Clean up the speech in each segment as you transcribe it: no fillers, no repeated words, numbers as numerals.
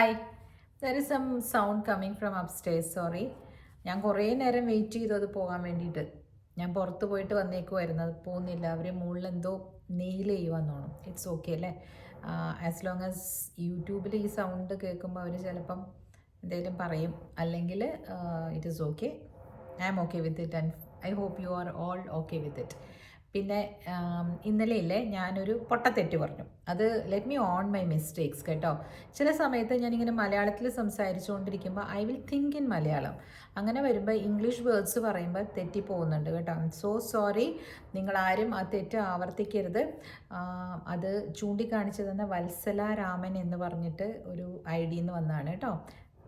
Hi, there is some sound coming from upstairs. Sorry, ഞാൻ കുറേ നേരം വെയിറ്റ് ചെയ്തു അത് പോകാൻ വേണ്ടിയിട്ട്. ഞാൻ പുറത്ത് പോയിട്ട് വന്നേക്കുമായിരുന്നു, അത് പോകുന്നില്ല. അവർ മുകളിൽ എന്തോ നെയിൽ ചെയ്യുവാന്നോണം. ഇറ്റ്സ് ഓക്കെ അല്ലേ? ആസ് ലോങ് ആസ് യൂട്യൂബിൽ ഈ സൗണ്ട് കേൾക്കുമ്പോൾ അവർ ചിലപ്പം എന്തെങ്കിലും പറയും, അല്ലെങ്കിൽ it is okay. I am okay with it and I hope you are all okay with it. പിന്നെ ഇന്നലെയില്ലേ ഞാനൊരു പൊട്ടത്തെറ്റ് പറഞ്ഞു. അത് let me own my mistakes കേട്ടോ. ചില സമയത്ത് ഞാനിങ്ങനെ മലയാളത്തിൽ സംസാരിച്ചുകൊണ്ടിരിക്കുമ്പോൾ I will think in Malayalam. അങ്ങനെ വരുമ്പോൾ ഇംഗ്ലീഷ് വേർഡ്സ് പറയുമ്പോൾ തെറ്റിപ്പോകുന്നുണ്ട് കേട്ടോ. I am so sorry. നിങ്ങളാരും ആ തെറ്റ് ആവർത്തിക്കരുത്. അത് ചൂണ്ടിക്കാണിച്ചു തന്ന വത്സല രാമൻ എന്ന് പറഞ്ഞിട്ട് ഒരു ID നിന്ന് വന്നതാണ് കേട്ടോ.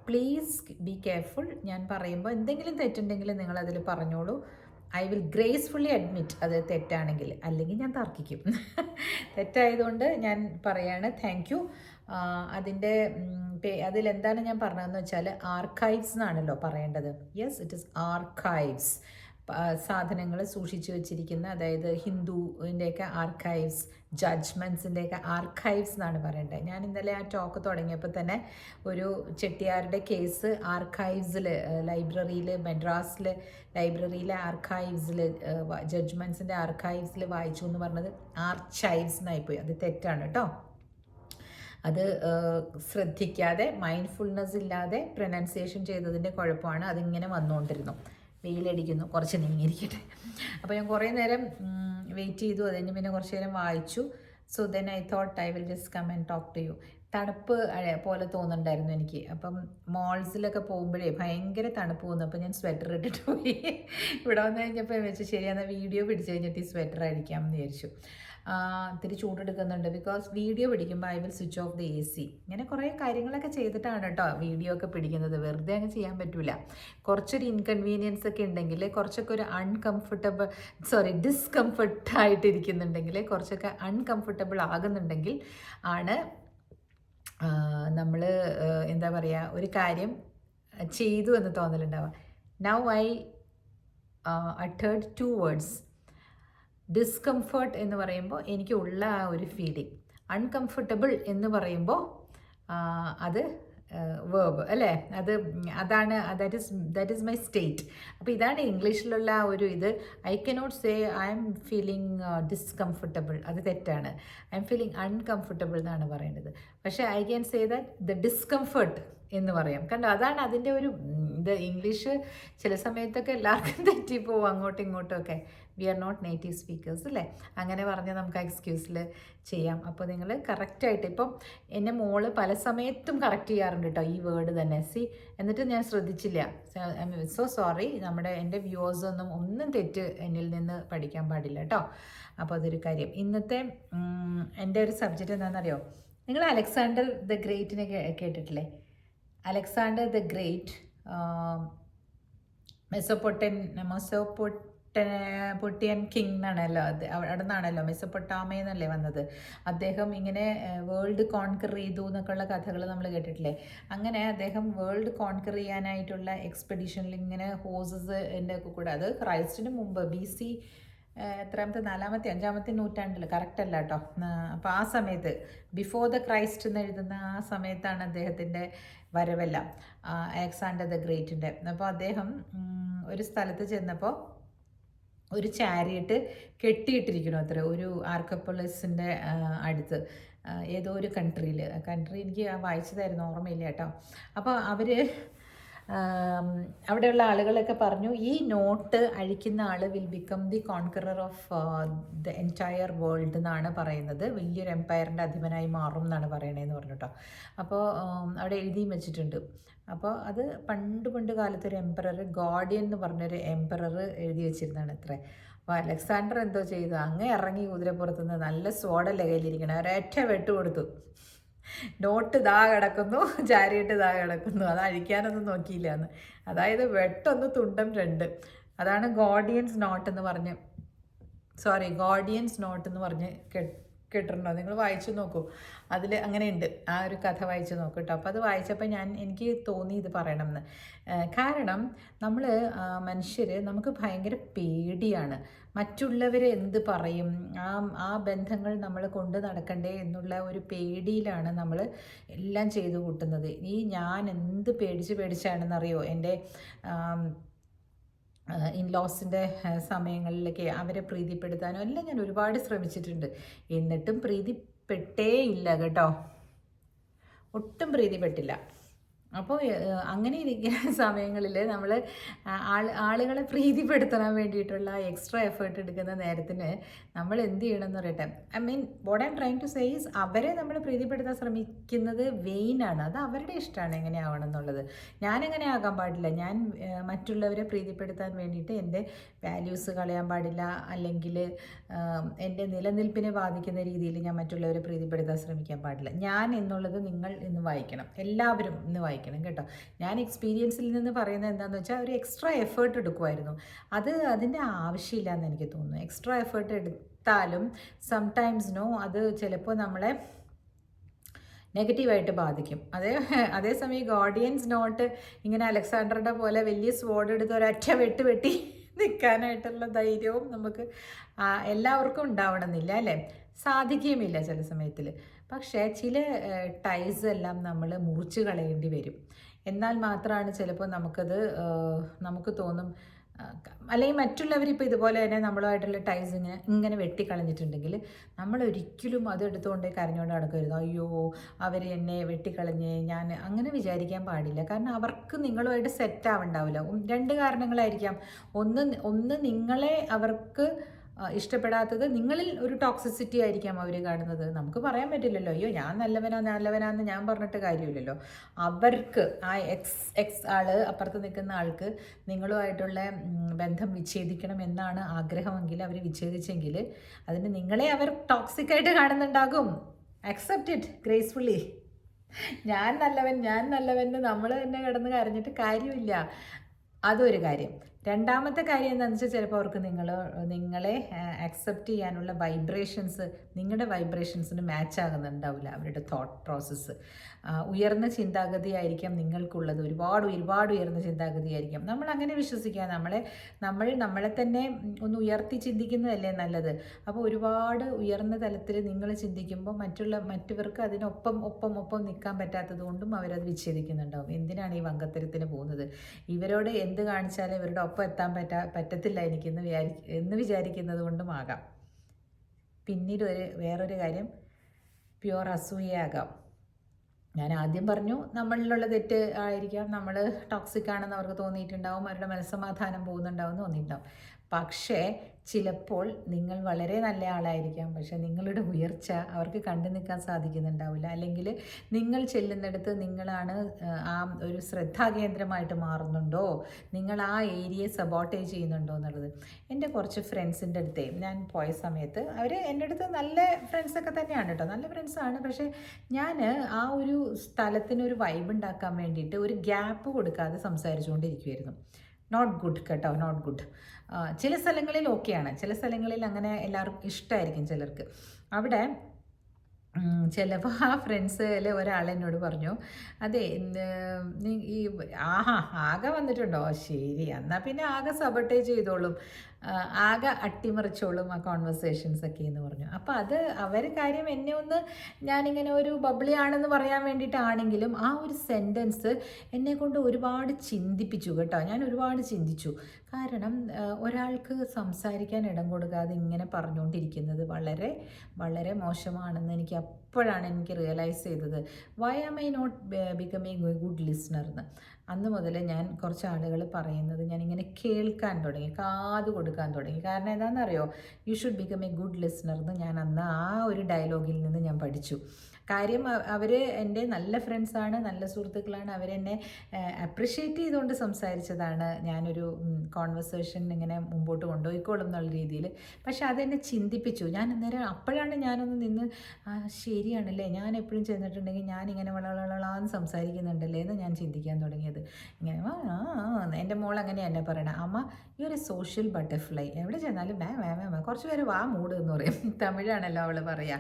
Please be careful. ഞാൻ പറയുമ്പോൾ എന്തെങ്കിലും തെറ്റുണ്ടെങ്കിൽ നിങ്ങളതിൽ പറഞ്ഞോളൂ. ഐ വിൽ ഗ്രേസ്ഫുള്ളി അഡ്മിറ്റ് അത് തെറ്റാണെങ്കിൽ, അല്ലെങ്കിൽ ഞാൻ തർക്കിക്കും. തെറ്റായതുകൊണ്ട് ഞാൻ പറയാണ്. Thank you. അതിൻ്റെ അതിലെന്താണ് ഞാൻ പറഞ്ഞതെന്ന് വെച്ചാൽ ആർക്കൈവ്സ് എന്നാണല്ലോ പറയേണ്ടത്. Yes, it is archives. സാധനങ്ങൾ സൂക്ഷിച്ചു വെച്ചിരിക്കുന്ന, അതായത് ഹിന്ദുവിൻ്റെയൊക്കെ ആർക്കൈവ്സ്, ജഡ്ജ്മെൻറ്റ്സിൻ്റെയൊക്കെ ആർക്കൈവ്സ് എന്നാണ് പറയേണ്ടത്. ഞാൻ ഇന്നലെ ആ ടോക്ക് തുടങ്ങിയപ്പോൾ തന്നെ ഒരു ചെട്ടിയാരുടെ കേസ് ആർക്കൈവ്സിൽ, ലൈബ്രറിയിൽ, മദ്രാസിൽ ലൈബ്രറിയിലെ ആർക്കൈവ്സിൽ, ജഡ്ജ്മെൻറ്റ്സിൻ്റെ ആർക്കൈവ്സിൽ വായിച്ചു എന്ന് പറഞ്ഞത് ആർച്ചൈവ്സ് എന്നായിപ്പോയി. അത് തെറ്റാണ് കേട്ടോ. അത് ശ്രദ്ധിക്കാതെ, മൈൻഡ്ഫുൾനെസ് ഇല്ലാതെ പ്രൊനൗൺസിയേഷൻ ചെയ്തതിൻ്റെ കുഴപ്പമാണ്. അതിങ്ങനെ വന്നുകൊണ്ടിരുന്നു. വെയിലടിക്കുന്നു, കുറച്ച് നീങ്ങിയിരിക്കട്ടെ. അപ്പോൾ ഞാൻ കുറേ നേരം വെയിറ്റ് ചെയ്തു. അതിന് പിന്നെ കുറച്ച് നേരം വായിച്ചു. So then I thought I will just come and talk to you. തണുപ്പ് പോലെ തോന്നുന്നുണ്ടായിരുന്നു എനിക്ക്. അപ്പം മോൾസിലൊക്കെ പോകുമ്പോഴേ ഭയങ്കര തണുപ്പ് തോന്നുന്നു. അപ്പോൾ ഞാൻ സ്വെറ്റർ ഇട്ടിട്ട് പോയി. ഇവിടെ വന്നു കഴിഞ്ഞപ്പോൾ വെച്ച് ശരിയാണെന്നാൽ വീഡിയോ പിടിച്ച് കഴിഞ്ഞിട്ട് ഈ സ്വെറ്റർ അടിക്കാമെന്ന് വിചാരിച്ചു. ഇത്തിരി ചൂടെടുക്കുന്നുണ്ട്. ബിക്കോസ് വീഡിയോ പിടിക്കുമ്പോൾ I will switch off the AC. ഇങ്ങനെ കുറേ കാര്യങ്ങളൊക്കെ ചെയ്തിട്ടാണ് കേട്ടോ വീഡിയോ ഒക്കെ പിടിക്കുന്നത്. വെറുതെ അങ്ങ് ചെയ്യാൻ പറ്റില്ല. കുറച്ചൊരു ഇൻകൺവീനിയൻസ് ഒക്കെ ഉണ്ടെങ്കിൽ, കുറച്ചൊക്കെ ഒരു ഡിസ്കംഫർട്ടായിട്ടിരിക്കുന്നുണ്ടെങ്കിൽ, കുറച്ചൊക്കെ അൺകംഫർട്ടബിൾ ആകുന്നുണ്ടെങ്കിൽ ആണ് നമ്മൾ എന്താ പറയുക, ഒരു കാര്യം ചെയ്തു എന്ന് തോന്നലുണ്ടാവുക. Now I uttered 2 words. Discomfort എന്ന് പറയുമ്പോൾ എനിക്ക് ഉള്ള ആ ഒരു ഫീലിംഗ്. അൺകംഫർട്ടബിൾ എന്ന് പറയുമ്പോൾ അത് വേർബ് അല്ലേ? അതാണ് ദാറ്റ് ഈസ് മൈ സ്റ്റേറ്റ്. അപ്പോൾ ഇതാണ് ഇംഗ്ലീഷിലുള്ള ഒരു ഇത്. I cannot say I M feeling discomfortable. അത് തെറ്റാണ്. ഐ എം ഫീലിംഗ് അൺകംഫർട്ടബിൾ എന്നാണ് പറയേണ്ടത്. പക്ഷേ I can say that the discomfort എന്ന് പറയാം. കണ്ടോ, അതാണ് അതിൻ്റെ ഒരു ഇത്. ഇംഗ്ലീഷ് ചില സമയത്തൊക്കെ എല്ലാവർക്കും തെറ്റിപ്പോവും അങ്ങോട്ടും ഇങ്ങോട്ടും ഒക്കെ. We are not native speakers അല്ലേ? അങ്ങനെ പറഞ്ഞ് നമുക്ക് എക്സ്ക്യൂസിൽ ചെയ്യാം. അപ്പോൾ നിങ്ങൾ കറക്റ്റായിട്ട്, ഇപ്പം എന്നെ മോള് പല സമയത്തും കറക്റ്റ് ചെയ്യാറുണ്ട് കേട്ടോ ഈ വേർഡ് തന്നെ. എന്നിട്ട് ഞാൻ ശ്രദ്ധിച്ചില്ല. I am so sorry. എൻ്റെ ഒന്നും തെറ്റ് എന്നിൽ നിന്ന് പഠിക്കാൻ പാടില്ല കേട്ടോ. അപ്പോൾ അതൊരു കാര്യം. ഇന്നത്തെ എൻ്റെ ഒരു സബ്ജക്റ്റ് എന്താണെന്നറിയോ? നിങ്ങൾ അലക്സാണ്ടർ ദ ഗ്രേറ്റിനെ കേട്ടിട്ടില്ലേ? Alexander the great Mesopotamian king എന്നാണല്ലോ. അവിടെ നിന്നാണല്ലോ, മെസോപ്പൊട്ടാമിയ എന്നല്ലേ വന്നത്. അദ്ദേഹം ഇങ്ങനെ വേൾഡ് കോൺകർ ചെയ്തു എന്നൊക്കെയുള്ള കഥകൾ നമ്മൾ കേട്ടിട്ടില്ലേ? അങ്ങനെ അദ്ദേഹം വേൾഡ് കോൺകർ ചെയ്യാനായിട്ടുള്ള എക്സ്പെഡിഷനിൽ ഇങ്ങനെ ഹോഴ്സസിൻ്റെ ഒക്കെ കൂടെ, അത് ക്രൈസ്റ്റിന് മുമ്പ് BC എത്രാമത്തെ, 4ാമത്തെ 5ാമത്തെ നൂറ്റാണ്ടിൽ, കറക്റ്റ് അല്ല കേട്ടോ. അപ്പോൾ ആ സമയത്ത് ബിഫോർ ദ ക്രൈസ്റ്റ് എന്ന് എഴുതുന്ന ആ സമയത്താണ് അദ്ദേഹത്തിൻ്റെ വരവെല്ലാം, അലക്സാണ്ടർ ദ ഗ്രേറ്റിൻ്റെ. അപ്പോൾ അദ്ദേഹം ഒരു സ്ഥലത്ത് ചെന്നപ്പോൾ ഒരു ചാരിയറ്റ് കെട്ടിയിട്ടിരിക്കണം അത്ര, ഒരു ആർക്കപ്പൊളിസിൻ്റെ അടുത്ത്, ഏതോ ഒരു കൺട്രി എനിക്ക് വായിച്ചതായിരുന്നു, ഓർമ്മയില്ല കേട്ടോ. അപ്പോൾ അവർ അവിടെയുള്ള ആളുകളൊക്കെ പറഞ്ഞു, ഈ നോട്ട് അഴിക്കുന്ന ആൾ will become the conqueror of the entire world എന്നാണ് പറയുന്നത്. വലിയൊരു എംപയറിൻ്റെ അധിപനായി മാറും എന്നാണ് പറയണതെന്ന് പറഞ്ഞു കേട്ടോ. അപ്പോൾ അവിടെ എഴുതിയും വെച്ചിട്ടുണ്ട്. അപ്പോൾ അത് പണ്ട് കാലത്തൊരു എംപറർ, ഗോഡിയൻ എന്ന് പറഞ്ഞൊരു എംപറർ എഴുതി വെച്ചിരുന്നതാണ് ഇത്ര. അപ്പോൾ അലക്സാണ്ടർ എന്തോ ചെയ്തു, അങ്ങ് ഇറങ്ങി കുതിരപ്പുറത്തുനിന്ന് നല്ല സ്വോടല്ലേ കയ്യിലിരിക്കണം, ഒരൊറ്റ വെട്ട് കൊടുത്തു. നോട്ട് ദാ കിടക്കുന്നു, ചാരിയിട്ട് ദാ കിടക്കുന്നു. അത് അഴിക്കാനൊന്നും നോക്കിയില്ല എന്ന്. അതായത് വെട്ടൊന്ന് തുണ്ടം 2. അതാണ് ഗോഡിയൻസ് നോട്ട് എന്ന് പറഞ്ഞ് കേട്ടിട്ടുണ്ടോ? നിങ്ങൾ വായിച്ചു നോക്കൂ. അതിൽ അങ്ങനെയുണ്ട്. ആ ഒരു കഥ വായിച്ച് നോക്കൂ കേട്ടോ. അപ്പോൾ അത് വായിച്ചപ്പോൾ എനിക്ക് തോന്നി ഇത് പറയണമെന്ന്. കാരണം നമ്മൾ മനുഷ്യർ നമുക്ക് ഭയങ്കര പേടിയാണ്. മറ്റുള്ളവർ എന്ത് പറയും, ആ ബന്ധങ്ങൾ നമ്മൾ കൊണ്ട് നടക്കണ്ടേ എന്നുള്ള ഒരു പേടിയിലാണ് നമ്മൾ എല്ലാം ചെയ്തു കൂട്ടുന്നത്. ഞാൻ എന്ത് പേടിച്ചാണെന്നറിയോ എൻ്റെ ഇൻലോസിൻ്റെ സമയങ്ങളിലൊക്കെ അവരെ പ്രീതിപ്പെടുത്താനും എല്ലാം ഞാൻ ഒരുപാട് ശ്രമിച്ചിട്ടുണ്ട്. എന്നിട്ടും പ്രീതിപ്പെട്ടേ ഇല്ല കേട്ടോ, ഒട്ടും പ്രീതിപ്പെട്ടില്ല. അപ്പോൾ അങ്ങനെ ഇരിക്കുന്ന സമയങ്ങളിൽ നമ്മൾ ആളുകളെ പ്രീതിപ്പെടുത്താൻ വേണ്ടിയിട്ടുള്ള എക്സ്ട്രാ എഫേർട്ട് എടുക്കുന്ന നേരത്തിന് നമ്മൾ എന്ത് ചെയ്യണമെന്ന് പറയട്ടെ. I mean what I am trying to say is, അവരെ നമ്മൾ പ്രീതിപ്പെടുത്താൻ ശ്രമിക്കുന്നത് വെയിനാണ്. അത് അവരുടെ ഇഷ്ടമാണ് എങ്ങനെയാവണം എന്നുള്ളത്. ഞാനെങ്ങനെ ആകാൻ പാടില്ല. ഞാൻ മറ്റുള്ളവരെ പ്രീതിപ്പെടുത്താൻ വേണ്ടിയിട്ട് എൻ്റെ വാല്യൂസ് കളയാൻ പാടില്ല, അല്ലെങ്കിൽ എൻ്റെ നിലനിൽപ്പിനെ ബാധിക്കുന്ന രീതിയിൽ ഞാൻ മറ്റുള്ളവരെ പ്രീതിപ്പെടുത്താൻ ശ്രമിക്കാൻ പാടില്ല. ഞാൻ എന്നുള്ളത് നിങ്ങൾ ഇന്ന് വായിക്കണം, എല്ലാവരും ഇന്ന് വായിക്കണം കേട്ടോ. ഞാൻ എക്സ്പീരിയൻസിൽ നിന്ന് പറയുന്നത് എന്താണെന്ന് വെച്ചാൽ ഒരു എക്സ്ട്രാ എഫേർട്ട് എടുക്കുമായിരുന്നു. അതിൻ്റെ ആവശ്യമില്ല എന്ന് എനിക്ക് തോന്നുന്നു. എക്സ്ട്രാ എഫേർട്ട് എടുത്താലും സംടൈംസ് അത് ചിലപ്പോൾ നമ്മളെ നെഗറ്റീവായിട്ട് ബാധിക്കും. അതേസമയം ഗാർഡിയൻസ് നോട്ട് ഇങ്ങനെ അലക്സാണ്ടറുടെ പോലെ വലിയ സ്വോർഡ് എടുത്ത് ഒരൊറ്റ വെട്ടി നിൽക്കാനായിട്ടുള്ള ധൈര്യവും നമുക്ക് എല്ലാവർക്കും ഉണ്ടാവണമെന്നില്ല അല്ലേ, സാധിക്കുകയുമില്ല ചില സമയത്തിൽ. പക്ഷേ ചില ടൈസ് എല്ലാം നമ്മൾ മുറിച്ച് കളയേണ്ടി വരും. എന്നാൽ മാത്രമാണ് ചിലപ്പോൾ നമുക്ക് തോന്നും, അല്ലെങ്കിൽ മറ്റുള്ളവരിപ്പോൾ ഇതുപോലെ തന്നെ നമ്മളുമായിട്ടുള്ള ടൈസ് ഇങ്ങനെ വെട്ടിക്കളഞ്ഞിട്ടുണ്ടെങ്കിൽ നമ്മൾ ഒരിക്കലും അത് എടുത്തുകൊണ്ട് കരഞ്ഞുകൊണ്ട് നടക്കരുത്. അയ്യോ അവർ എന്നെ വെട്ടിക്കളഞ്ഞ്, ഞാൻ അങ്ങനെ വിചാരിക്കാൻ പാടില്ല. കാരണം അവർക്ക് നിങ്ങളുമായിട്ട് സെറ്റ് ആവുണ്ടാവില്ല. രണ്ട് കാരണങ്ങളായിരിക്കാം. ഒന്ന് നിങ്ങളെ അവർക്ക് ഇഷ്ടപ്പെടാത്തത്, നിങ്ങളിൽ ഒരു ടോക്സിസിറ്റി ആയിരിക്കാം അവർ കാണുന്നത്. നമുക്ക് പറയാൻ പറ്റില്ലല്ലോ, അയ്യോ ഞാൻ നല്ലവനാന്ന് ഞാൻ പറഞ്ഞിട്ട് കാര്യമില്ലല്ലോ. അവർക്ക് ആ എക്സ് ആള്, അപ്പുറത്ത് നിൽക്കുന്ന ആൾക്ക് നിങ്ങളുമായിട്ടുള്ള ബന്ധം വിച്ഛേദിക്കണം എന്നാണ് ആഗ്രഹമെങ്കിൽ അവർ വിച്ഛേദിച്ചെങ്കിൽ അതിന് നിങ്ങളെ അവർ ടോക്സിക്കായിട്ട് കാണുന്നുണ്ടാകും. Accept it gracefully. ഞാൻ നല്ലവൻ നമ്മൾ തന്നെ കിടന്ന് കരഞ്ഞിട്ട് കാര്യമില്ല. അതൊരു കാര്യം. രണ്ടാമത്തെ കാര്യം എന്താണെന്ന് വെച്ചാൽ ചിലപ്പോൾ അവർക്ക് നിങ്ങളെ അക്സെപ്റ്റ് ചെയ്യാനുള്ള വൈബ്രേഷൻസ് നിങ്ങളുടെ വൈബ്രേഷൻസിന് മാച്ച് ആകുന്നുണ്ടാവില്ല. അവരുടെ തോട്ട് പ്രോസസ്സ് ഉയർന്ന ചിന്താഗതി ആയിരിക്കാം നിങ്ങൾക്കുള്ളത്, ഒരുപാട് ഉയർന്ന ചിന്താഗതി ആയിരിക്കാം. നമ്മൾ അങ്ങനെ വിശ്വസിക്കുക, നമ്മളെ തന്നെ ഒന്ന് ഉയർത്തി ചിന്തിക്കുന്നതല്ലേ നല്ലത്. അപ്പോൾ ഒരുപാട് ഉയർന്ന തലത്തിൽ നിങ്ങൾ ചിന്തിക്കുമ്പോൾ മറ്റവർക്ക് അതിനൊപ്പം നിൽക്കാൻ പറ്റാത്തത് കൊണ്ടും അവരത് വിച്ഛേദിക്കുന്നുണ്ടാവും. എന്തിനാണ് ഈ വങ്കത്തരത്തിന് പോകുന്നത്, ഇവരോട് എന്ത് കാണിച്ചാലും ഇവരുടെ ഒപ്പം എത്താൻ പറ്റത്തില്ല എന്ന് വിചാരിക്കുന്നത് കൊണ്ടുമാകാം. പിന്നീട് വേറൊരു കാര്യം, പ്യുവർ അസൂയയാകാം. ഞാൻ ആദ്യം പറഞ്ഞു നമ്മളിലുള്ള തെറ്റ് ആയിരിക്കാം, നമ്മൾ ടോക്സിക് ആണെന്ന് അവർക്ക് തോന്നിയിട്ടുണ്ടാവും, അവരുടെ മനസ്സമാധാനം പോകുന്നുണ്ടാവും എന്ന് തോന്നിയിട്ടുണ്ടാവും. പക്ഷേ ചിലപ്പോൾ നിങ്ങൾ വളരെ നല്ല ആളായിരിക്കാം, പക്ഷേ നിങ്ങളുടെ ഉയർച്ച അവർക്ക് കണ്ടു നിൽക്കാൻ സാധിക്കുന്നുണ്ടാവില്ല. അല്ലെങ്കിൽ നിങ്ങൾ ചെല്ലുന്നിടത്ത് നിങ്ങളാണ് ആ ഒരു ശ്രദ്ധാകേന്ദ്രമായിട്ട് മാറുന്നുണ്ടോ, നിങ്ങൾ ആ ഏരിയയെ സബോട്ടേജ് ചെയ്യുന്നുണ്ടോ എന്നുള്ളത്. എൻ്റെ കുറച്ച് ഫ്രണ്ട്സിൻ്റെ അടുത്തേ ഞാൻ പോയ സമയത്ത് അവർ എൻ്റെ അടുത്ത് നല്ല ഫ്രണ്ട്സൊക്കെ തന്നെയാണ് കേട്ടോ, നല്ല ഫ്രണ്ട്സാണ്. പക്ഷേ ഞാൻ ആ ഒരു സ്ഥലത്തിനൊരു വൈബ് ഉണ്ടാക്കാൻ വേണ്ടിയിട്ട് ഒരു ഗ്യാപ്പ് കൊടുക്കാതെ സംസാരിച്ചുകൊണ്ടിരിക്കുമായിരുന്നു. നോട്ട് ഗുഡ് കേട്ടോ, നോട്ട് ഗുഡ്. ചില സ്ഥലങ്ങളിൽ ഓക്കെയാണ്, ചില സ്ഥലങ്ങളിൽ അങ്ങനെ എല്ലാവർക്കും ഇഷ്ടമായിരിക്കും ചിലർക്ക്. അവിടെ ചിലപ്പോൾ ആ ഫ്രണ്ട്സിൽ ഒരാളെന്നോട് പറഞ്ഞു, അതെ ഈ ആകെ വന്നിട്ടുണ്ടോ, ശരി എന്നാൽ പിന്നെ ആകെ സബോട്ടേജ് ചെയ്തോളും, ആകെ അട്ടിമറിച്ചോളും ആ കോൺവെർസേഷൻസൊക്കെ എന്ന് പറഞ്ഞു. അപ്പോൾ അത് കാര്യം എന്നെ ഒന്ന് ഞാനിങ്ങനെ ഒരു ബബ്ലി ആണെന്ന് പറയാൻ വേണ്ടിയിട്ടാണെങ്കിലും ആ ഒരു സെൻറ്റൻസ് എന്നെ കൊണ്ട് ഒരുപാട് ചിന്തിപ്പിച്ചു കേട്ടോ. ഞാൻ ഒരുപാട് ചിന്തിച്ചു. കാരണം ഒരാൾക്ക് സംസാരിക്കാൻ ഇടം കൊടുക്കാതെ ഇങ്ങനെ പറഞ്ഞുകൊണ്ടിരിക്കുന്നത് വളരെ വളരെ മോശമാണെന്ന് അപ്പോഴാണ് എനിക്ക് റിയലൈസ് ചെയ്തത്. Why am I not becoming a good listener എന്ന്. അന്ന് മുതൽ ഞാൻ കുറച്ച് ആളുകൾ പറയുന്നത് ഞാനിങ്ങനെ കേൾക്കാൻ തുടങ്ങി, കാത് കൊടുക്കാൻ തുടങ്ങി. കാരണം എന്താണെന്നറിയോ, you should become A good listener എന്ന് ഞാൻ അന്ന് ആ ഒരു ഡയലോഗിൽ നിന്ന് ഞാൻ പഠിച്ചു. കാര്യം അവർ എൻ്റെ നല്ല ഫ്രണ്ട്സാണ്, നല്ല സുഹൃത്തുക്കളാണ്. അവരെന്നെ അപ്രിഷ്യേറ്റ് ചെയ്തുകൊണ്ട് സംസാരിച്ചതാണ്. ഞാനൊരു കോൺവെർസേഷൻ ഇങ്ങനെ മുമ്പോട്ട് കൊണ്ടുപോയിക്കോളും എന്നുള്ള രീതിയിൽ. പക്ഷെ അതെന്നെ ചിന്തിപ്പിച്ചു. ഞാൻ അന്നേരം അപ്പോഴാണ് ഞാനൊന്ന് നിന്ന് ശരിയാണല്ലേ, ഞാൻ എപ്പോഴും ചെന്നിട്ടുണ്ടെങ്കിൽ ഞാനിങ്ങനെ വളളാന്ന് സംസാരിക്കുന്നുണ്ടല്ലേ എന്ന് ഞാൻ ചിന്തിക്കാൻ തുടങ്ങിയത്. ഇങ്ങനെ എൻ്റെ മോൾ അങ്ങനെ എന്നെ പറയണം, അമ്മ ഈ ഒരു സോഷ്യൽ ബട്ടർഫ്ലൈ, എവിടെ ചെന്നാലും കുറച്ച് പേര് വാ മൂട് എന്ന് പറയും. തമിഴാണല്ലോ അവൾ പറയുക.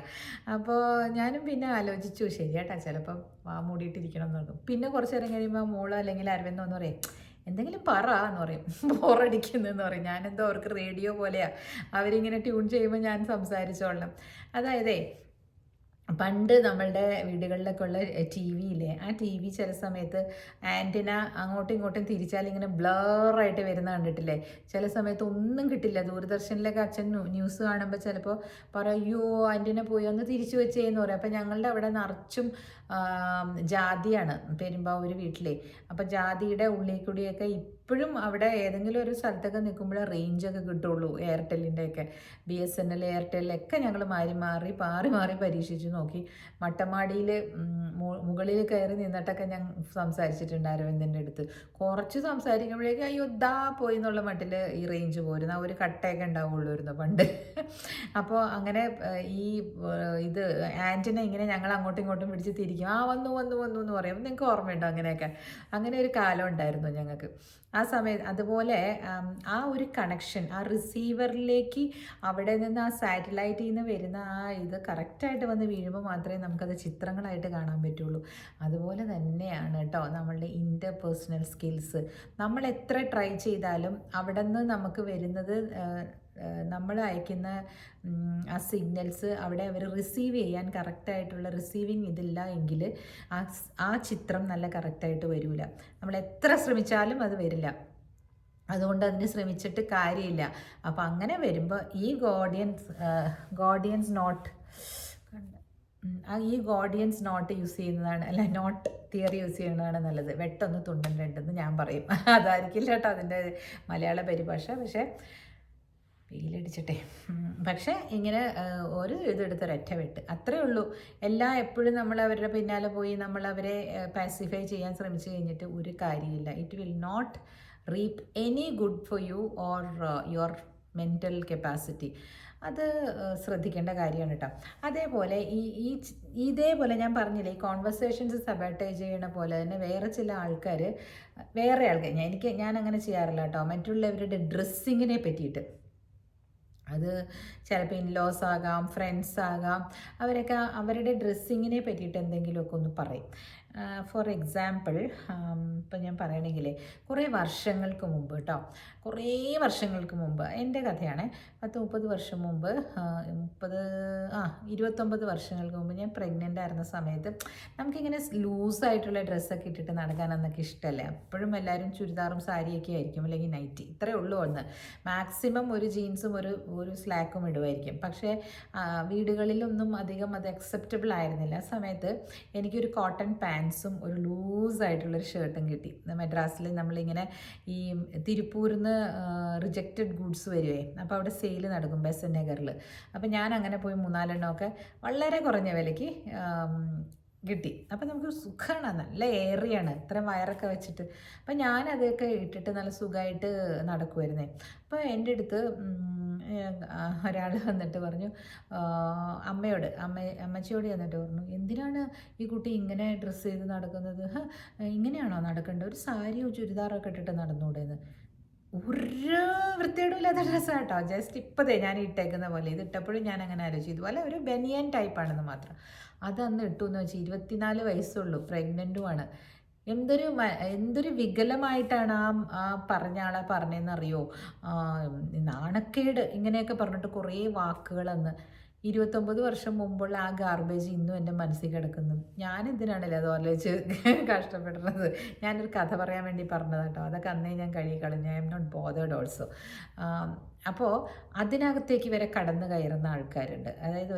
അപ്പോൾ ഞാനും പിന്നെ ആലോചിച്ചു, ശരിയാട്ടാ, ചിലപ്പം വാ മൂടിയിട്ടിരിക്കണം എന്ന് പറഞ്ഞു. പിന്നെ കുറച്ച് നേരം കഴിയുമ്പോൾ മോള് അല്ലെങ്കിൽ അരവിന്ദോ എന്ന് പറയും, എന്തെങ്കിലും പറ എന്ന് പറയും, ബോറടിക്കുന്നതെന്ന് പറയും. ഞാനെന്തോ അവർക്ക് റേഡിയോ പോലെയാണ്, അവരിങ്ങനെ ട്യൂൺ ചെയ്യുമ്പോൾ ഞാൻ സംസാരിച്ചോളണം. അതായതേ പണ്ട് നമ്മളുടെ വീടുകളിലൊക്കെ ഉള്ള ടി വിയില്ലേ, ആ ടി വി ചില സമയത്ത് ആൻറ്റിന അങ്ങോട്ടും ഇങ്ങോട്ടും തിരിച്ചാൽ ഇങ്ങനെ ബ്ലറായിട്ട് വരുന്ന കണ്ടിട്ടില്ലേ? ചില സമയത്ത് ഒന്നും കിട്ടില്ല. ദൂരദർശനിലൊക്കെ അച്ഛൻ ന്യൂസ് കാണുമ്പോൾ ചിലപ്പോൾ പറയോ ആൻറ്റിന പോയി ഒന്ന് തിരിച്ചു വെച്ചേന്ന് പറയും. അപ്പോൾ ഞങ്ങളുടെ അവിടെ നിറച്ചും ജാതിയാണ് പെരുമ്പാവൂർ വീട്ടിലെ. അപ്പോൾ ജാതിയുടെ ഉള്ളിൽ കൂടിയൊക്കെ ഇപ്പോഴും അവിടെ ഏതെങ്കിലും ഒരു സ്ഥലത്തൊക്കെ നിൽക്കുമ്പോഴേ റേഞ്ചൊക്കെ കിട്ടുള്ളൂ. എയർടെല്ലിൻ്റെയൊക്കെ BSNL എയർടെല്ലൊക്കെ ഞങ്ങൾ മാറി മാറി പരീക്ഷിച്ചു നോക്കി. മട്ടമാടിയിൽ മുകളിൽ കയറി നിന്നിട്ടൊക്കെ ഞാൻ സംസാരിച്ചിട്ടുണ്ട് അരവിന്ദൻ്റെ അടുത്ത്. കുറച്ച് സംസാരിക്കുമ്പോഴേക്കും അയ്യോ ദാ പോയി എന്നുള്ള മട്ടിൽ ഈ റേഞ്ച് പോരുന്ന ഒരു കട്ടയൊക്കെ ഉണ്ടാവുള്ളൂയിരുന്നു പണ്ട്. അപ്പോൾ അങ്ങനെ ഈ ഇത് ആൻറ്റിന ഇങ്ങനെ ഞങ്ങൾ അങ്ങോട്ടും ഇങ്ങോട്ടും പിടിച്ച് തിരിക്കും. വന്നു എന്ന് പറയും. നിങ്ങൾക്ക് ഓർമ്മയുണ്ടോ അങ്ങനെയൊക്കെ? അങ്ങനെ ഒരു കാലം ഉണ്ടായിരുന്നു ഞങ്ങൾക്ക് ആ സമയത്ത്. അതുപോലെ ആ ഒരു കണക്ഷൻ ആ റിസീവറിലേക്ക് അവിടെ നിന്ന് ആ സാറ്റലൈറ്റിൽ നിന്ന് വരുന്ന ആ ഇത് കറക്റ്റായിട്ട് വന്ന് വീഴുമ്പോൾ മാത്രമേ നമുക്കത് ചിത്രങ്ങളായിട്ട് കാണാൻ പറ്റുള്ളൂ. അതുപോലെ തന്നെയാണ് കേട്ടോ നമ്മളുടെ ഇൻ്റർപേഴ്സണൽ സ്കിൽസ്. നമ്മൾ എത്ര ട്രൈ ചെയ്താലും അവിടെ നിന്ന് നമുക്ക് വരുന്നത്, നമ്മൾ അയക്കുന്ന ആ സിഗ്നൽസ് അവിടെ അവർ റിസീവ് ചെയ്യാൻ കറക്റ്റായിട്ടുള്ള റിസീവിങ് ഇതില്ല എങ്കിൽ ആ ചിത്രം നല്ല കറക്റ്റായിട്ട് വരില്ല. നമ്മൾ എത്ര ശ്രമിച്ചാലും അത് വരില്ല. അതുകൊണ്ട് അതിന് ശ്രമിച്ചിട്ട് കാര്യമില്ല. അപ്പോൾ അങ്ങനെ വരുമ്പോൾ ഈ ഗോഡിയൻസ് നോട്ട് യൂസ് ചെയ്യുന്നതാണ്, അല്ല നോട്ട് തിയറി യൂസ് ചെയ്യുന്നതാണ് നല്ലത്. വെട്ടൊന്ന് തുണ്ടൻ രണ്ടെന്ന് ഞാൻ പറയും. അതായിരിക്കില്ല കേട്ടോ അതിൻ്റെ മലയാള പരിഭാഷ. പക്ഷേ വെയിലടിച്ചിട്ടെ. പക്ഷേ ഇങ്ങനെ ഒരു ഇതെടുത്തൊരൊറ്റ വെട്ട്, അത്രേ ഉള്ളൂ. എപ്പോഴും നമ്മൾ അവരുടെ പിന്നാലെ പോയി നമ്മൾ അവരെ പാസിഫൈ ചെയ്യാൻ ശ്രമിച്ചു കഴിഞ്ഞിട്ട് ഒരു കാര്യമില്ല. It will not reap any good for you or your mental capacity. അത് ശ്രദ്ധിക്കേണ്ട കാര്യമാണ് കേട്ടോ. അതേപോലെ ഇതേപോലെ ഞാൻ പറഞ്ഞില്ലേ, ഈ കോൺവെർസേഷൻസ് സബോട്ടേജ് ചെയ്യണ പോലെ തന്നെ വേറെ ചില ആൾക്കാർ ഞാൻ അങ്ങനെ ചെയ്യാറില്ല കേട്ടോ. മറ്റുള്ളവരുടെ ഡ്രസ്സിങ്ങിനെ പറ്റിയിട്ട്, അത് ചിലപ്പോൾ ഇൻലോസ് ആകാം, ഫ്രണ്ട്സ് ആകാം, അവരൊക്കെ അവരുടെ ഡ്രസ്സിങ്ങിനെ പറ്റിയിട്ട് എന്തെങ്കിലുമൊക്കെ ഒന്ന് പറയും. ഫോർ എക്സാമ്പിൾ, ഇപ്പം ഞാൻ പറയണമെങ്കിൽ കുറേ വർഷങ്ങൾക്ക് മുമ്പ് കേട്ടോ, കുറേ വർഷങ്ങൾക്ക് മുമ്പ്, എൻ്റെ കഥയാണ്. 10-30 വർഷം മുമ്പ്, 29 വർഷങ്ങൾക്ക് മുമ്പ് ഞാൻ പ്രഗ്നൻ്റ് ആയിരുന്ന സമയത്ത് നമുക്കിങ്ങനെ ലൂസായിട്ടുള്ള ഡ്രസ്സൊക്കെ ഇട്ടിട്ട് നടക്കാനൊന്നൊക്കെ ഇഷ്ടമല്ലേ. അപ്പോഴും എല്ലാവരും ചുരിദാറും സാരിയൊക്കെ ആയിരിക്കും, അല്ലെങ്കിൽ നൈറ്റി, ഇത്രയേ ഉള്ളൂ. ഒന്ന് മാക്സിമം ഒരു ജീൻസും ഒരു സ്ലാക്കും ഇടുമായിരിക്കും. പക്ഷേ വീടുകളിലൊന്നും അധികം അത് അക്സെപ്റ്റബിൾ ആയിരുന്നില്ല. ആ സമയത്ത് എനിക്കൊരു കോട്ടൺ പാൻസും ഒരു ലൂസായിട്ടുള്ളൊരു ഷർട്ടും കിട്ടി. മദ്രാസിൽ നമ്മളിങ്ങനെ ഈ തിരുപ്പൂരിൽ നിന്ന് റിജക്റ്റഡ് ഗുഡ്സ് വരുവേ, അപ്പോൾ അവിടെ സെയിൽ നടക്കും ബെസന്റ് നഗറിൽ. അപ്പോൾ ഞാൻ അങ്ങനെ പോയി 3-4 എണ്ണമൊക്കെ വളരെ കുറഞ്ഞ വിലയ്ക്ക് കിട്ടി. അപ്പോൾ നമുക്ക് സുഖമാണ്, നല്ല ഏറിയാണ്, ഇത്രയും വയറൊക്കെ വെച്ചിട്ട്. അപ്പം ഞാനതൊക്കെ ഇട്ടിട്ട് നല്ല സുഖമായിട്ട് നടക്കുമായിരുന്നേ. അപ്പോൾ എൻ്റെ അടുത്ത് ഒരാൾ വന്നിട്ട് പറഞ്ഞു, അമ്മച്ചിയോട് ചെന്നിട്ട് പറഞ്ഞു, എന്തിനാണ് ഈ കുട്ടി ഇങ്ങനെ ഡ്രസ്സ് ചെയ്ത് നടക്കുന്നത്? ഇങ്ങനെയാണോ നടക്കേണ്ടത്? ഒരു സാരിയോ ചുരിദാറൊക്കെ ഇട്ടിട്ട് നടന്നുകൂടെയെന്ന്. ഒരു വൃത്തിയോടും ഇല്ലാത്ത ഡ്രസ്സാണ് കേട്ടോ. ജസ്റ്റ് ഇപ്പോഴേ ഞാൻ ഇട്ടേക്കുന്ന പോലെ ഇത് ഇട്ടപ്പോഴും ഞാൻ അങ്ങനെ ആലോചിച്ചു, ഇതുപോലെ ഒരു ബനിയൻ ടൈപ്പാണെന്ന് മാത്രം. അതന്ന് ഇട്ടു എന്ന് വെച്ചാൽ 24 വയസ്സുള്ളൂ, പ്രഗ്നൻറ്റുമാണ്. എന്തൊരു വികലമായിട്ടാണ് ആ പറഞ്ഞ ആളെ പറഞ്ഞതെന്നറിയോ? നാണക്കേട് ഇങ്ങനെയൊക്കെ പറഞ്ഞിട്ട് കുറേ വാക്കുകളന്ന്. 29 വർഷം മുമ്പുള്ള ആ ഗാർബേജ് ഇന്നും എൻ്റെ മനസ്സിൽ കിടക്കുന്നു. ഞാനെന്തിനാണല്ലോ അത് ആലോചിച്ച് കഷ്ടപ്പെടുന്നത്? ഞാനൊരു കഥ പറയാൻ വേണ്ടി പറഞ്ഞത് കേട്ടോ. അതൊക്കെ അന്നേ ഞാൻ കഴുകിക്കളഞ്ഞു. I am not bothered also. അപ്പോൾ അതിനകത്തേക്ക് വരെ കടന്നു കയറുന്ന ആൾക്കാരുണ്ട്. അതായത്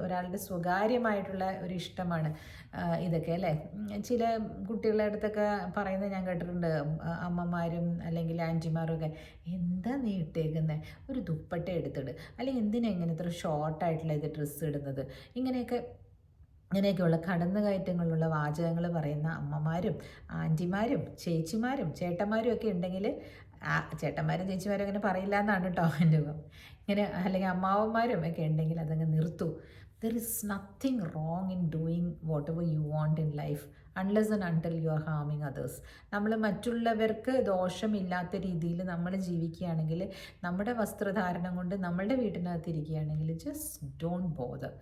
ഒരാളുടെ സ്വകാര്യമായിട്ടുള്ള ഒരു ഇഷ്ടമാണ് ഇതൊക്കെ അല്ലേ. ചില കുട്ടികളുടെ അടുത്തൊക്കെ പറയുന്നത് ഞാൻ കേട്ടിട്ടുണ്ട്, അമ്മമാരും അല്ലെങ്കിൽ ആൻറ്റിമാരും ഒക്കെ, എന്താ നീ ഇട്ടേക്കുന്നത്, ഒരു ദുപ്പട്ട എടുത്തിട്, അല്ലെങ്കിൽ എന്തിനാ ഇങ്ങനത്തെ ഒരു ഷോർട്ടായിട്ടുള്ള ഇത് ഡ്രസ്സ് ഇടുന്നത്, ഇങ്ങനെയൊക്കെ ഇങ്ങനെയൊക്കെയുള്ള കടന്നുകയറ്റങ്ങളുള്ള വാചകങ്ങൾ പറയുന്ന അമ്മമാരും ആൻറ്റിമാരും ചേച്ചിമാരും ചേട്ടന്മാരും ഒക്കെ ഉണ്ടെങ്കിൽ ചേട്ടന്മാരും ചേച്ചിമാരും അങ്ങനെ പറയില്ല എന്നാണ് കേട്ടോ എൻ്റെ ഇങ്ങനെ അല്ലെങ്കിൽ അമ്മാവന്മാരും ഒക്കെ ഉണ്ടെങ്കിൽ അതങ്ങ് നിർത്തൂ. There is nothing wrong in doing whatever you want in life unless and until you are ഹാമിങ് അതേഴ്സ്. നമ്മൾ മറ്റുള്ളവർക്ക് ദോഷമില്ലാത്ത രീതിയിൽ നമ്മൾ ജീവിക്കുകയാണെങ്കിൽ, നമ്മുടെ വസ്ത്രധാരണം കൊണ്ട് നമ്മളുടെ വീട്ടിനകത്തിരിക്കുകയാണെങ്കിൽ ജസ്റ്റ് ഡോണ്ട് ബോദർ.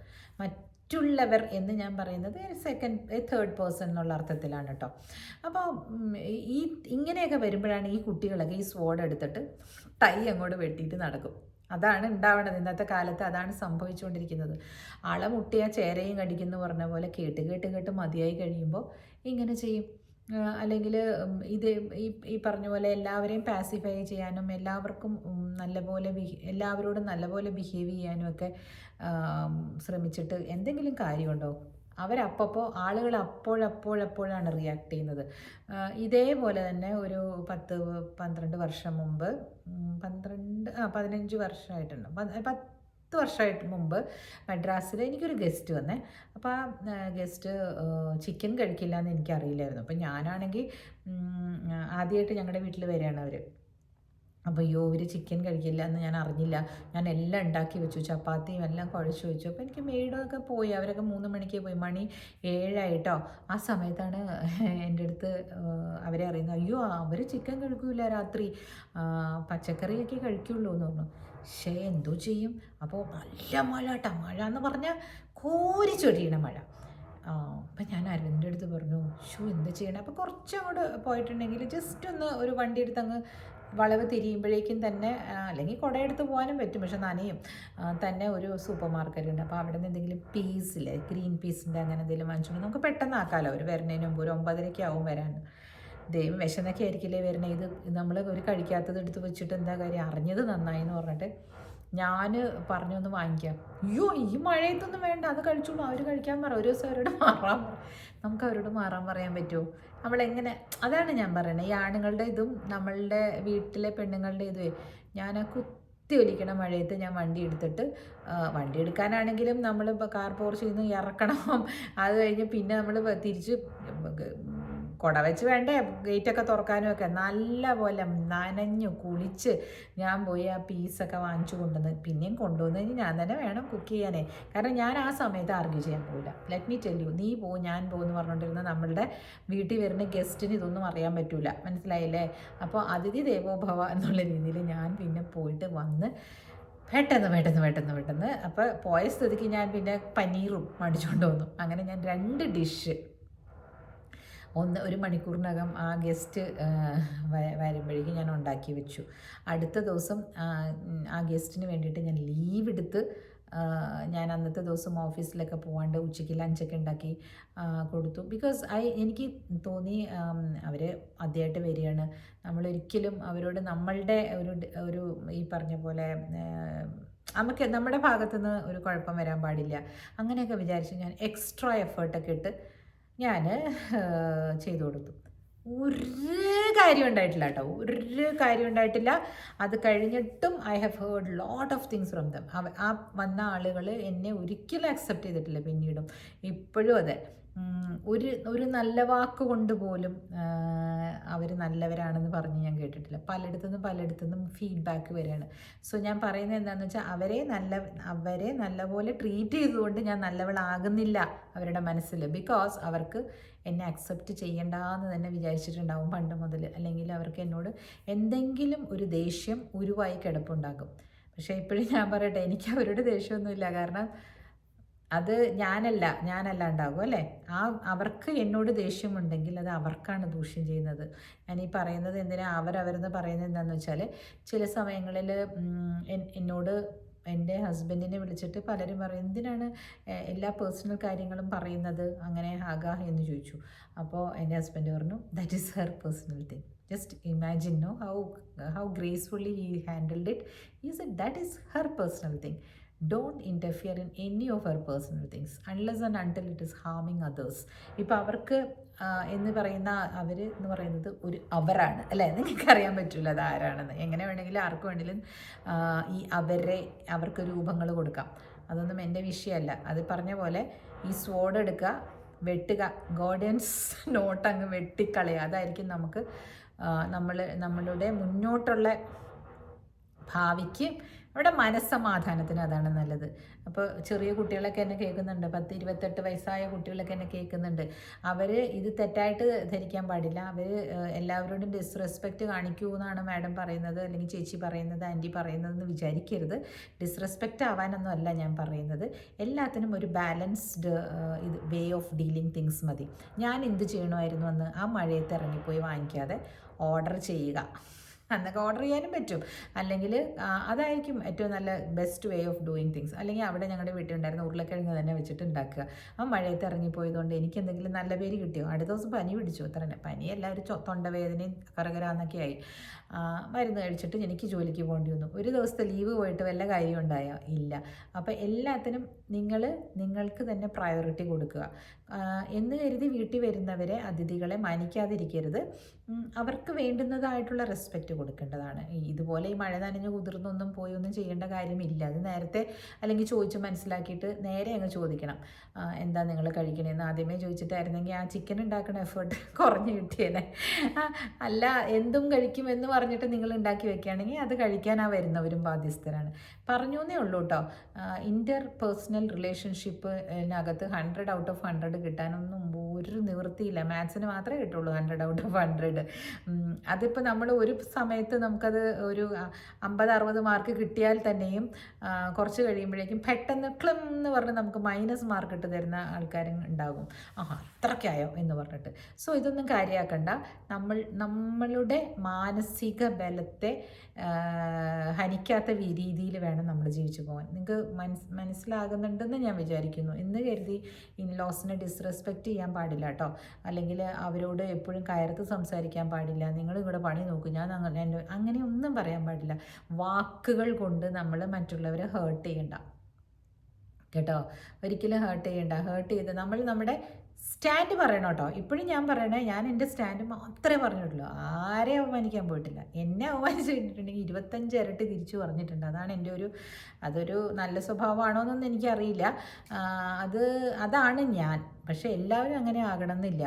മറ്റുള്ളവർ എന്ന് ഞാൻ പറയുന്നത് തേർഡ് പേഴ്സൺ എന്നുള്ള അർത്ഥത്തിലാണ് കേട്ടോ. അപ്പോൾ ഈ ഇങ്ങനെയൊക്കെ വരുമ്പോഴാണ് ഈ കുട്ടികളൊക്കെ ഈ സ്വോർഡ് എടുത്തിട്ട് ടൈ അങ്ങോട്ട് വെട്ടിയിട്ട് നടക്കും. അതാണ് ഉണ്ടാവേണ്ടത്. ഇന്നത്തെ കാലത്ത് അതാണ് സംഭവിച്ചുകൊണ്ടിരിക്കുന്നത്. മുട്ടിയ ചേരയും കടിക്കുന്നു പറഞ്ഞ പോലെ കേട്ട് കേട്ട് കേട്ട് മതിയായി കഴിയുമ്പോൾ ഇങ്ങനെ ചെയ്യും. അല്ലെങ്കിൽ ഇത് ഈ പറഞ്ഞ പോലെ എല്ലാവരെയും പാസിഫൈ ചെയ്യാനും എല്ലാവർക്കും നല്ലപോലെ എല്ലാവരോടും നല്ലപോലെ ബിഹേവ് ചെയ്യാനും ഒക്കെ ശ്രമിച്ചിട്ട് എന്തെങ്കിലും കാര്യമുണ്ടോ? ആളുകൾ അപ്പോഴപ്പോഴാണ് റിയാക്ട് ചെയ്യുന്നത്. ഇതേപോലെ തന്നെ ഒരു 10-12 വർഷം മുമ്പ് 15 വർഷമായിട്ടുണ്ട് 10 വർഷമായിട്ട് മുമ്പ് മദ്രാസിൽ എനിക്കൊരു ഗസ്റ്റ് വന്നേ. അപ്പോൾ ആ ഗസ്റ്റ് ചിക്കൻ കഴിക്കില്ല എന്ന് എനിക്കറിയില്ലായിരുന്നു. അപ്പോൾ ഞാനാണെങ്കിൽ ആദ്യമായിട്ട് ഞങ്ങളുടെ വീട്ടിൽ വരികയാണ് അവർ. അപ്പോൾ ഇവർ ചിക്കൻ കഴിക്കില്ല എന്ന് ഞാൻ അറിഞ്ഞില്ല. ഞാൻ എല്ലാം ഉണ്ടാക്കി വെച്ചു, ചപ്പാത്തിയും എല്ലാം കുഴച്ച് വെച്ചു. അപ്പോൾ എനിക്ക് മെയ്ഡൊക്കെ പോയി, അവരൊക്കെ 3 മണിക്ക് പോയി. മണി 7 ആയിട്ടോ. ആ സമയത്താണ് എൻ്റെ അടുത്ത് അവരെ അറിയുന്നത്, അയ്യോ അവർ ചിക്കൻ കഴിക്കില്ല, രാത്രി പച്ചക്കറിയൊക്കെ കഴിക്കുള്ളൂ എന്ന് പറഞ്ഞു. പക്ഷേ എന്തോ ചെയ്യും. അപ്പോൾ നല്ല മഴ കേട്ടോ. മഴ എന്ന് പറഞ്ഞാൽ കോരിച്ചൊരിയണ മഴ. അപ്പം ഞാൻ അരവിന്ദൻ്റെ അടുത്ത് പറഞ്ഞു, എന്താ ചെയ്യണേ? അപ്പോൾ കുറച്ചങ്ങോട്ട് പോയിട്ടുണ്ടെങ്കിൽ ജസ്റ്റ് ഒന്ന് ഒരു വണ്ടി എടുത്ത് അങ്ങ് വളവ് തിരിയുമ്പോഴേക്കും തന്നെ, അല്ലെങ്കിൽ കുടയെടുത്ത് പോകാനും പറ്റും, പക്ഷെ നനയും, തന്നെ ഒരു സൂപ്പർ മാർക്കറ്റ് ഉണ്ട്. അപ്പോൾ അവിടെ നിന്ന് എന്തെങ്കിലും പീസില്ലേ, ഗ്രീൻ പീസിൻ്റെ അങ്ങനെ എന്തെങ്കിലും വാങ്ങിച്ചുകൊണ്ട് നമുക്ക് പെട്ടെന്ന് ആക്കാമല്ലോ. അവർ വരുന്നതിന് മുമ്പ് ഒരു 9:30 ആവും വരാൻ. ദൈവം വിശന്നൊക്കെ ആയിരിക്കില്ലേ വരണേ. ഇത് നമ്മൾ ഒരു കഴിക്കാത്തത് എടുത്ത് വെച്ചിട്ട് എന്താ കാര്യം, അറിഞ്ഞത് നന്നായി എന്ന് പറഞ്ഞിട്ട് ഞാൻ പറഞ്ഞൊന്ന് വാങ്ങിക്കാം. ഈ മഴയത്തൊന്നും വേണ്ട, അത് കഴിച്ചോളൂ, അവർ കഴിക്കാൻ പറ. ഒരു ദിവസം അവരോട് മാറാൻ പറ. നമുക്ക് അവരോട് മാറാൻ പറയാൻ പറ്റുമോ? നമ്മളെങ്ങനെ? അതാണ് ഞാൻ പറയുന്നത്. ഈ ആണുങ്ങളുടെ ഇതും നമ്മളുടെ വീട്ടിലെ പെണ്ണുങ്ങളുടെ ഇതുവേ, ഞാൻ കുത്തി ഒലിക്കണ മഴയത്ത് ഞാൻ വണ്ടി എടുത്തിട്ട്, വണ്ടി എടുക്കാനാണെങ്കിലും നമ്മളിപ്പോൾ കാർ പോർച്ചിൽ നിന്ന് ഇറക്കണം. അത് കഴിഞ്ഞ് പിന്നെ നമ്മൾ തിരിച്ച് കുട വെച്ച് വേണ്ടേ ഗേറ്റൊക്കെ തുറക്കാനും ഒക്കെ. നല്ല പോലെ നനഞ്ഞു കുളിച്ച് ഞാൻ പോയി ആ പീസൊക്കെ വാങ്ങിച്ചു കൊണ്ടുവന്ന് പിന്നെയും കൊണ്ടുവന്ന് കഴിഞ്ഞ് ഞാൻ തന്നെ വേണം കുക്ക് ചെയ്യാനേ. കാരണം ഞാൻ ആ സമയത്ത് ആർഗ്യൂ ചെയ്യാൻ പോകില്ല. ലെറ്റ് മീ ടെൽ യു, നീ ഞാൻ പോകുമെന്ന് പറഞ്ഞുകൊണ്ടിരുന്ന നമ്മളുടെ വീട്ടിൽ വരുന്ന ഗസ്റ്റിന് ഇതൊന്നും അറിയാൻ പറ്റില്ല, മനസ്സിലായില്ലേ? അപ്പോൾ അതിഥി ദേവോഭവ എന്നുള്ള രീതിയിൽ ഞാൻ പിന്നെ പോയിട്ട് വന്ന് പെട്ടെന്ന് അപ്പോൾ പോയ സ്ഥിതിക്ക് ഞാൻ പിന്നെ പനീറും മേടിച്ചുകൊണ്ട് വന്നു. അങ്ങനെ ഞാൻ 2 ഡിഷ് 1 മണിക്കൂറിനകം ആ ഗസ്റ്റ് വരുമ്പോഴേക്കും ഞാൻ ഉണ്ടാക്കി വെച്ചു. അടുത്ത ദിവസം ആ ഗസ്റ്റിന് വേണ്ടിയിട്ട് ഞാൻ ലീവ് എടുത്ത് ഞാൻ അന്നത്തെ ദിവസം ഓഫീസിലൊക്കെ പോകാണ്ട് ഉച്ചയ്ക്ക് ലഞ്ചൊക്കെ ഉണ്ടാക്കി കൊടുത്തു. ബിക്കോസ് എനിക്ക് തോന്നി അവർ ആദ്യമായിട്ട് വരികയാണ്, നമ്മളൊരിക്കലും അവരോട് നമ്മളുടെ ഒരു ഈ പറഞ്ഞ പോലെ നമ്മുടെ ഭാഗത്തുനിന്ന് ഒരു കുഴപ്പം വരാൻ പാടില്ല. അങ്ങനെയൊക്കെ വിചാരിച്ച് ഞാൻ എക്സ്ട്രാ എഫേർട്ടൊക്കെ ഇട്ട് ഞാൻ ചെയ്തു കൊടുത്തു. ഒരു കാര്യം ഉണ്ടായിട്ടില്ല കേട്ടോ, ഒരു കാര്യം ഉണ്ടായിട്ടില്ല. അത് കഴിഞ്ഞിട്ടും I have heard lot of things from them. ആ വന്ന ആളുകൾ എന്നെ ഒരിക്കലും അക്സെപ്റ്റ് ചെയ്തിട്ടില്ല. പിന്നീടും ഇപ്പോഴും അതെ, ഒരു നല്ല വാക്ക് കൊണ്ട് പോലും അവർ നല്ലവരാണെന്ന് പറഞ്ഞ് ഞാൻ കേട്ടിട്ടില്ല. പലയിടത്തുനിന്നും ഫീഡ്ബാക്ക് വരികയാണ്. സോ ഞാൻ പറയുന്നത് എന്താണെന്ന് വെച്ചാൽ അവരെ നല്ലപോലെ ട്രീറ്റ് ചെയ്തുകൊണ്ട് ഞാൻ നല്ലവളാകുന്നില്ല അവരുടെ മനസ്സിൽ. ബിക്കോസ് അവർക്ക് എന്നെ അക്സെപ്റ്റ് ചെയ്യണ്ടെന്ന് തന്നെ വിചാരിച്ചിട്ടുണ്ടാവും പണ്ട് മുതൽ. അല്ലെങ്കിൽ അവർക്ക് എന്നോട് എന്തെങ്കിലും ഒരു ദേഷ്യം ഉരുവായി കിടപ്പുണ്ടാകും. പക്ഷേ ഇപ്പോഴും ഞാൻ പറയട്ടെ, എനിക്ക് അവരുടെ ദേഷ്യമൊന്നുമില്ല. കാരണം അത് ഞാനല്ല ഉണ്ടാകും അല്ലേ. അവർക്ക് എന്നോട് ദേഷ്യമുണ്ടെങ്കിൽ അത് അവർക്കാണ് ദൂഷ്യം ചെയ്യുന്നത്. ഞാൻ ഈ പറയുന്നത് എന്തിനാ അവരെന്ന് പറയുന്നത് എന്താണെന്ന് വെച്ചാൽ, ചില സമയങ്ങളിൽ എന്നോട് എൻ്റെ ഹസ്ബൻഡിനെ വിളിച്ചിട്ട് പലരും പറയും, എന്തിനാണ് എല്ലാ പേഴ്സണൽ കാര്യങ്ങളും പറയുന്നത് അങ്ങനെ ആകാം എന്ന് ചോദിച്ചു. അപ്പോൾ എൻ്റെ ഹസ്ബൻഡ് പറഞ്ഞു, that is her personal thing. Just imagine how gracefully he handled it. He said that is her personal thing. Don't interfere in any of her personal things unless and until it is harming others. ഇപ്പോൾ അവർക്ക് എന്ന് പറയുന്നത് ഒരു അവരാണ് അല്ലേ. നിങ്ങൾക്കറിയാൻ പറ്റില്ല അത് ആരാണെന്ന്. എങ്ങനെ വേണമെങ്കിലും ആർക്ക് വേണമെങ്കിലും അവർക്ക് രൂപങ്ങൾ കൊടുക്കാം. അതൊന്നും എൻ്റെ വിഷയമല്ല. അത് പറഞ്ഞ പോലെ ഈ സ്വോർഡ് എടുക്കുക, വെട്ടുക, ഗോർഡിയൻസ് നോട്ട് അങ്ങ് വെട്ടിക്കളയുക. അതായിരിക്കും നമുക്ക് നമ്മളുടെ മുന്നോട്ടുള്ള ഭാവിക്ക് അവിടെ മനസ്സമാധാനത്തിന് അതാണ് നല്ലത്. അപ്പോൾ ചെറിയ കുട്ടികളൊക്കെ എന്നെ കേൾക്കുന്നുണ്ട്, 10-28 വയസ്സായ കുട്ടികളൊക്കെ എന്നെ കേൾക്കുന്നുണ്ട്. അവർ ഇത് തെറ്റായിട്ട് ധരിക്കാൻ പാടില്ല. അവർ എല്ലാവരോടും ഡിസ്റെസ്പെക്റ്റ് കാണിക്കൂ എന്നാണ് മാഡം പറയുന്നത്, അല്ലെങ്കിൽ ചേച്ചി പറയുന്നത്, ആൻറ്റി പറയുന്നതെന്ന് വിചാരിക്കരുത്. ഡിസ്റെസ്പെക്റ്റ് ആവാനൊന്നും അല്ല ഞാൻ പറയുന്നത്. എല്ലാത്തിനും ഒരു ബാലൻസ്ഡ് ഇത് വേ ഓഫ് ഡീലിങ് തിങ്സ് മതി. ഞാൻ എന്ത് ചെയ്യണമായിരുന്നു അന്ന്? ആ മഴയത്ത് ഇറങ്ങിപ്പോയി വാങ്ങിക്കാതെ ഓർഡർ ചെയ്യുക. എന്നൊക്കെ ഓർഡർ ചെയ്യാനും പറ്റും. അല്ലെങ്കിൽ അതായിരിക്കും ഏറ്റവും നല്ല best way of doing things. അല്ലെങ്കിൽ അവിടെ ഞങ്ങളുടെ വീട്ടിലുണ്ടായിരുന്ന ഉരുളക്കിഴങ്ങ് തന്നെ വെച്ചിട്ട് ഉണ്ടാക്കുക. ആ മഴയത്ത് ഇറങ്ങിപ്പോയതുകൊണ്ട് എനിക്ക് എന്തെങ്കിലും നല്ല പേര് കിട്ടിയോ? അടുത്ത ദിവസം പനി പിടിച്ചു. അത്ര തന്നെ. പനിയല്ല, ഒരു തൊണ്ടവേദനയും കറകരാന്നൊക്കെ ആയി. മരുന്ന് കഴിച്ചിട്ട് എനിക്ക് ജോലിക്ക് പോകേണ്ടി വന്നു. ഒരു ദിവസത്തെ ലീവ് പോയിട്ട് വല്ല കാര്യം ഉണ്ടായോ? ഇല്ല. അപ്പോൾ എല്ലാത്തിനും നിങ്ങൾക്ക് തന്നെ പ്രയോറിറ്റി കൊടുക്കുക. എന്ന് കരുതി വീട്ടിൽ വരുന്നവരെ, അതിഥികളെ മാനിക്കാതിരിക്കരുത്. അവർക്ക് വേണ്ടുന്നതായിട്ടുള്ള റെസ്പെക്റ്റ് കൊടുക്കേണ്ടതാണ്. ഇതുപോലെ ഈ മഴ നനഞ്ഞ് കുതിർന്നൊന്നും പോയി ഒന്നും ചെയ്യേണ്ട കാര്യമില്ല. അത് നേരത്തെ അല്ലെങ്കിൽ ചോദിച്ച് മനസ്സിലാക്കിയിട്ട് നേരെ അങ്ങ് ചോദിക്കണം. എന്താ നിങ്ങൾ കഴിക്കണേന്ന് ആദ്യമേ ചോദിച്ചിട്ടായിരുന്നെങ്കിൽ ആ ചിക്കൻ ഉണ്ടാക്കുന്ന എഫേർട്ട് കുറഞ്ഞ് കിട്ടിയേനെ. അല്ല, എന്തും കഴിക്കുമെന്ന് പറഞ്ഞിട്ട് നിങ്ങൾ ഉണ്ടാക്കി വെക്കുകയാണെങ്കിൽ അത് കഴിക്കാൻ ആ വരുന്നവരും ബാധ്യസ്ഥരാണ്. പറഞ്ഞു എന്നേ ഉള്ളൂ കേട്ടോ. ഇൻ്റർ പേഴ്സണൽ റിലേഷൻഷിപ്പിനകത്ത് 100 ഔട്ട് ഓഫ് 100 കിട്ടാനൊന്നും ഒരു നിവൃത്തിയില്ല. മാത്സിന് മാത്രമേ കിട്ടുള്ളൂ 100 ഔട്ട് ഓഫ് 100. അതിപ്പോൾ നമ്മൾ ഒരു സമയത്ത് നമുക്കത് ഒരു 50-60 മാർക്ക് കിട്ടിയാൽ തന്നെയും കുറച്ച് കഴിയുമ്പോഴേക്കും പെട്ടെന്ന് ക്ലിം എന്ന് പറഞ്ഞ് നമുക്ക് മൈനസ് മാർക്ക് ഇട്ട് തരുന്ന ആൾക്കാരും ഉണ്ടാകും. അത്രയ്ക്കായോ എന്ന് പറഞ്ഞിട്ട്. സോ ഇതൊന്നും കാര്യമാക്കണ്ട. നമ്മളുടെ മാനസിക ബലത്തെ ഹനിക്കാത്ത രീതിയിൽ വേണം നമ്മൾ ജീവിച്ചു പോകാൻ. നിങ്ങൾക്ക് മനസ്സിലാകുന്നുണ്ടെന്ന് ഞാൻ വിചാരിക്കുന്നു. എന്ന് കരുതി ഇൻലോസിനെ ഡിസ്റെസ്പെക്റ്റ് ചെയ്യാൻ പാടില്ല കേട്ടോ. അല്ലെങ്കിൽ അവരോട് എപ്പോഴും കയർത്ത് സംസാരിക്കാൻ പാടില്ല. നിങ്ങളിവിടെ പണി നോക്കും, ഞാൻ അങ്ങനെയൊന്നും പറയാൻ പാടില്ല. വാക്കുകൾ കൊണ്ട് നമ്മൾ മറ്റുള്ളവരെ ഹേർട്ട് ചെയ്യണ്ട കേട്ടോ. ഒരിക്കലും ഹേർട്ട് ചെയ്ത് നമ്മൾ നമ്മുടെ സ്റ്റാൻഡ് പറയണം കേട്ടോ. ഇപ്പോഴും ഞാൻ പറയണേ, ഞാൻ എൻ്റെ സ്റ്റാൻഡ് മാത്രമേ പറഞ്ഞിട്ടുള്ളൂ. ആരെയും അവമാനിക്കാൻ പോയിട്ടില്ല. എന്നെ അവമാനിച്ച് കഴിഞ്ഞിട്ടുണ്ടെങ്കിൽ 25 ഇരട്ടി തിരിച്ചു പറഞ്ഞിട്ടുണ്ട്. അതാണ് എൻ്റെ അതൊരു നല്ല സ്വഭാവമാണോ എന്നൊന്നും എനിക്കറിയില്ല. അതാണ് ഞാൻ. പക്ഷേ എല്ലാവരും അങ്ങനെ ആകണമെന്നില്ല.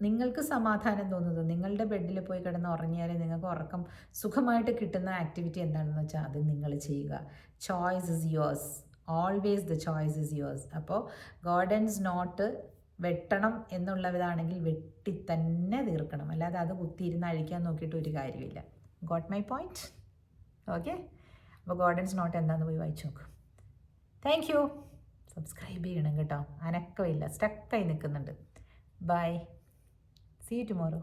നിങ്ങൾക്ക് സമാധാനം തോന്നുന്നത്, നിങ്ങളുടെ ബെഡിൽ പോയി കിടന്ന് ഉറങ്ങിയാൽ നിങ്ങൾക്ക് ഉറക്കം സുഖമായിട്ട് കിട്ടുന്ന ആക്ടിവിറ്റി എന്താണെന്ന് വെച്ചാൽ അത് നിങ്ങൾ ചെയ്യുക. Choice is yours. Always the choice is yours. അപ്പോൾ ഗോർഡൻസ് നോട്ട് വെട്ടണം എന്നുള്ളതാണെങ്കിൽ വെട്ടി തന്നെ തീർക്കണം. അല്ലാതെ അത് കുത്തിയിരുന്ന് അഴിക്കാൻ നോക്കിയിട്ട് ഒരു കാര്യമില്ല. Got my point? ഓക്കെ. അപ്പോൾ ഗോർഡൻസ് നോട്ട് എന്താണെന്ന് പോയി വായിച്ചു നോക്കും. Thank you. സബ്സ്ക്രൈബ് ചെയ്യണം കേട്ടോ. അനക്കമില്ല, സ്റ്റക്കായി നിൽക്കുന്നുണ്ട്. ബൈ. See you tomorrow.